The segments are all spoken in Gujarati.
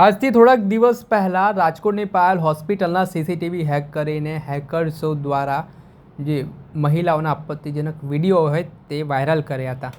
આજથી થોડાક દિવસ પહેલાં રાજકોટની પાયલ હોસ્પિટલના સીસીટીવી હેક કરીને હેકર્સો દ્વારા જે મહિલાઓના આપત્તિજનક વિડીયો હોય તે વાયરલ કર્યા હતા,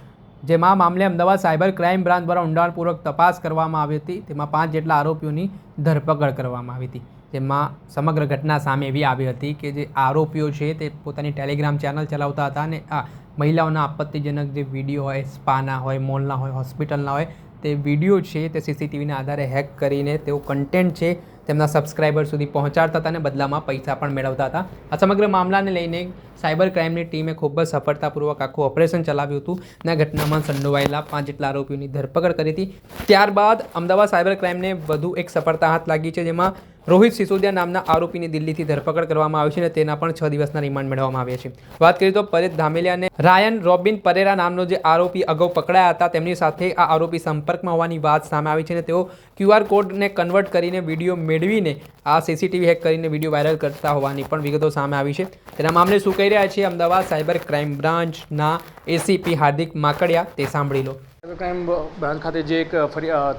જેમાં મામલે અમદાવાદ સાયબર ક્રાઇમ બ્રાન્ચ દ્વારા ઊંડાણપૂર્વક તપાસ કરવામાં આવી હતી। તેમાં 5 જેટલા આરોપીઓની ધરપકડ કરવામાં આવી હતી, જેમાં સમગ્ર ઘટના સામે એવી આવી હતી કે જે આરોપીઓ છે તે પોતાની ટેલિગ્રામ ચેનલ ચલાવતા હતા અને આ મહિલાઓના આપત્તિજનક જે વિડીયો હોય, સ્પાના હોય, મોલના હોય, હોસ્પિટલના હોય, તે વિડીયો છે તે સીસીટીવીના આધારે હેક કરીને તેઓ કન્ટેન્ટ છે તેમના સબસ્ક્રાઈબર સુધી પહોંચાડતા હતા અને બદલામાં પૈસા પણ મેળવતા હતા। આ સમગ્ર મામલાને લઈને સાયબર ક્રાઇમની ટીમે ખૂબ જ સફળતાપૂર્વક આખું ઓપરેશન ચલાવ્યું હતું અને આ ઘટનામાં સંડોવાયેલા 5 જેટલા આરોપીઓની ધરપકડ કરી હતી। ત્યારબાદ અમદાવાદ સાયબર ક્રાઇમને વધુ એક સફળતા હાથ લાગી છે, જેમાં રોહિત સિસોદિયા નામના આરોપીની દિલ્હીથી ધરપકડ કરવામાં આવી છે અને તેના પણ 6 દિવસના રિમાન્ડ મેળવવામાં આવ્યા છે। વાત કરીએ તો પરેશ ધામેલિયા અને રાયન રોબિન પરેરા નામનો જે આરોપી અગાઉ પકડાયા હતા, તેમની સાથે આ આરોપી સંપર્કમાં હોવાની વાત સામે આવી છે અને તેઓ QR કોડને કન્વર્ટ કરીને વિડીયો મેળવીને આ સીસીટીવી હેક કરીને વિડીયો વાયરલ કરતા હોવાની પણ વિગતો સામે આવી છે। તેના મામલે શું કહી રહ્યા છે અમદાવાદ સાયબર ક્રાઇમ બ્રાન્ચના એસીપી હાર્દિક માકડિયા, તે સાંભળી લો। સાયબર ક્રાઇમ બ્રાન્ચ ખાતે જે એક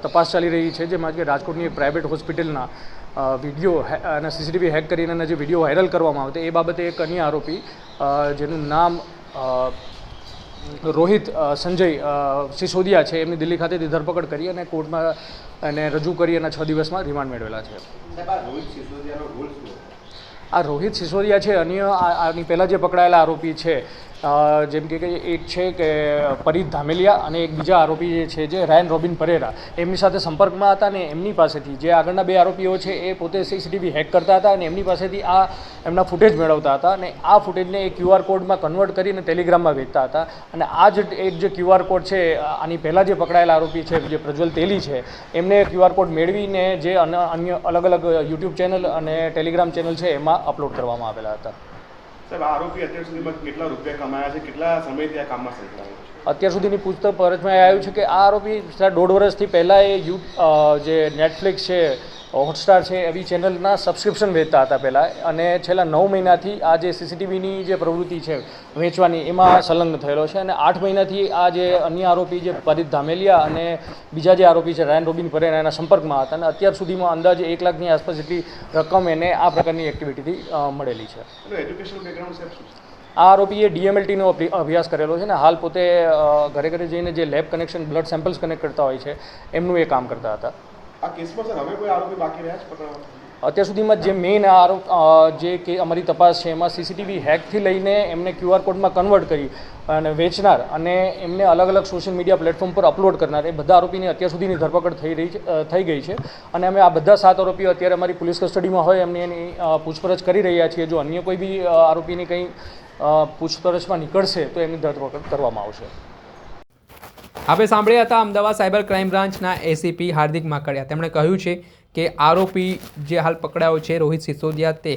તપાસ ચાલી રહી છે, જેમાં કે રાજકોટની પ્રાઇવેટ હોસ્પિટલના વિડીયો અને સીસીટીવી હેક કરીને જે વિડીયો વાયરલ કરવામાં આવે એ બાબતે એક અન્ય આરોપી જેનું નામ રોહિત સંજય સિસોદિયા છે, એમની દિલ્હી ખાતેથી ધરપકડ કરી અને કોર્ટમાં એને રજૂ કરી અને 6 દિવસમાં રિમાન્ડ મેળવેલા છે। આ રોહિત સિસોદિયા છે, આની પહેલાં જે પકડાયેલા આરોપી છે, જેમ કે એક છે કે પરેશ ધામેલિયા અને એક બીજા આરોપી જે છે જે રાયન રોબિન પરેરા, એમની સાથે સંપર્કમાં હતા અને એમની પાસેથી જે આગળના 2 આરોપીઓ છે એ પોતે સીસીટીવી હેક કરતા હતા અને એમની પાસેથી આ એમના ફૂટેજ મેળવતા હતા અને આ ફૂટેજને એ QR કોડમાં કન્વર્ટ કરીને ટેલિગ્રામમાં વેચતા હતા। અને આ જ એક જે QR કોડ છે, આની પહેલાં જે પકડાયેલા આરોપી છે જે પ્રજ્વલ તેલી છે, એમને QR કોડ મેળવીને જે અન્ય અલગ અલગ યુટ્યુબ ચેનલ અને ટેલિગ્રામ ચેનલ છે એમાં અપલોડ કરવામાં આવેલા હતા। સાહેબ, આરોપી અત્યાર સુધીમાં કેટલા રૂપિયા કમાયા છે, કેટલા સમયથી આ કામમાં સંકળાયેલો છે? અત્યાર સુધીની પૂછપરછમાં આવ્યું છે કે આ આરોપી 1.5 વર્ષથી પહેલાં જે નેટફ્લિક્સ છે, હોટસ્ટાર છે, એવી ચેનલના સબસ્ક્રિપ્શન વેચતા હતા પહેલાં, અને છેલ્લા 9 મહિનાથી આ જે સીસીટીવીની જે પ્રવૃત્તિ છે વેચવાની એમાં સંલગ્ન થયેલો છે। અને 8 મહિનાથી આ જે અન્ય આરોપી જે પરેશ ધામેલિયા અને બીજા જે આરોપી છે રાયન રોબિન પરેરા એના સંપર્કમાં હતા અને અત્યાર સુધીમાં અંદાજે 1 લાખની આસપાસ જેટલી રકમ એને આ પ્રકારની એક્ટિવિટીથી મળેલી છે। એજ્યુકેશન બેકગ્રાઉન્ડ સાહેબ શું છે? આ આરોપીએ DMLTનો અભ્યાસ કરેલો છે ને હાલ પોતે ઘરે ઘરે જઈને જે lab connection, blood samples connect કરતા હોય છે એમનું એ કામ કરતા હતા। આ કેસમાં સર હવે કોઈ આરોપી બાકી રહ્યા છે પકડવા? અત્યાર સુધીમાં જે મેઇન આરોપ જે કે અમારી તપાસ છે એમાં સીસીટીવી હેકથી લઈને એમને QR કોડમાં કન્વર્ટ કરી અને વેચનાર અને એમને અલગ અલગ સોશિયલ મીડિયા પ્લેટફોર્મ પર અપલોડ કરનાર એ બધા આરોપીની અત્યાર સુધીની ધરપકડ થઈ ગઈ છે અને અમે આ બધા 7 આરોપીઓ અત્યારે અમારી પોલીસ કસ્ટડીમાં હોય એમની એની પૂછપરછ કરી રહ્યા છીએ। જો અન્ય કોઈ બી આરોપીની કંઈ પૂછપરછમાં નીકળશે તો એમની ધરપકડ કરવામાં આવશે। આપણે સાંભળ્યા હતા અમદાવાદ સાયબર ક્રાઇમ બ્રાન્ચના એસીપી હાર્દિક માકડિયા। તેમણે કહ્યું છે કે આરોપી જે હાલ પકડાયો છે રોહિત સિસોદિયા, તે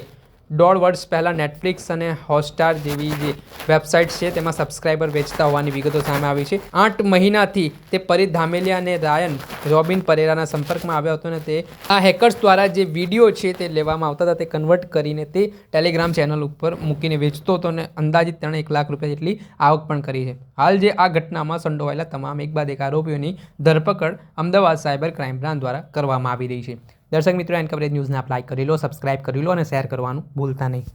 1.5 વર્ષ પહેલાં નેટફ્લિક્સ અને હોટસ્ટાર જેવી જે વેબસાઇટ્સ છે તેમાં સબસ્ક્રાઈબર વેચતા હોવાની વિગતો સામે આવી છે। 8 મહિનાથી તે પરેશ ધામેલિયા અને રાયન રોબિન પરેરાના સંપર્કમાં આવ્યો હતો અને તે આ હેકર્સ દ્વારા જે વિડીયો છે તે લેવામાં આવતા હતા તે કન્વર્ટ કરીને તે ટેલિગ્રામ ચેનલ ઉપર મૂકીને વેચતો હતો અને અંદાજિત તેણે 1 લાખ રૂપિયા જેટલી આવક પણ કરી છે। હાલ જે આ ઘટનામાં સંડોવાયેલા તમામ એક બાદ એક આરોપીઓની ધરપકડ અમદાવાદ સાયબર ક્રાઇમ બ્રાન્ચ દ્વારા કરવામાં આવી રહી છે। દર્શક મિત્રો, એન કવરેજ ન્યૂઝને આપ લાઈક કરી લો, સબસ્ક્રાઇબ કરી લો અને શેર કરવાનું ભૂલતા નહીં।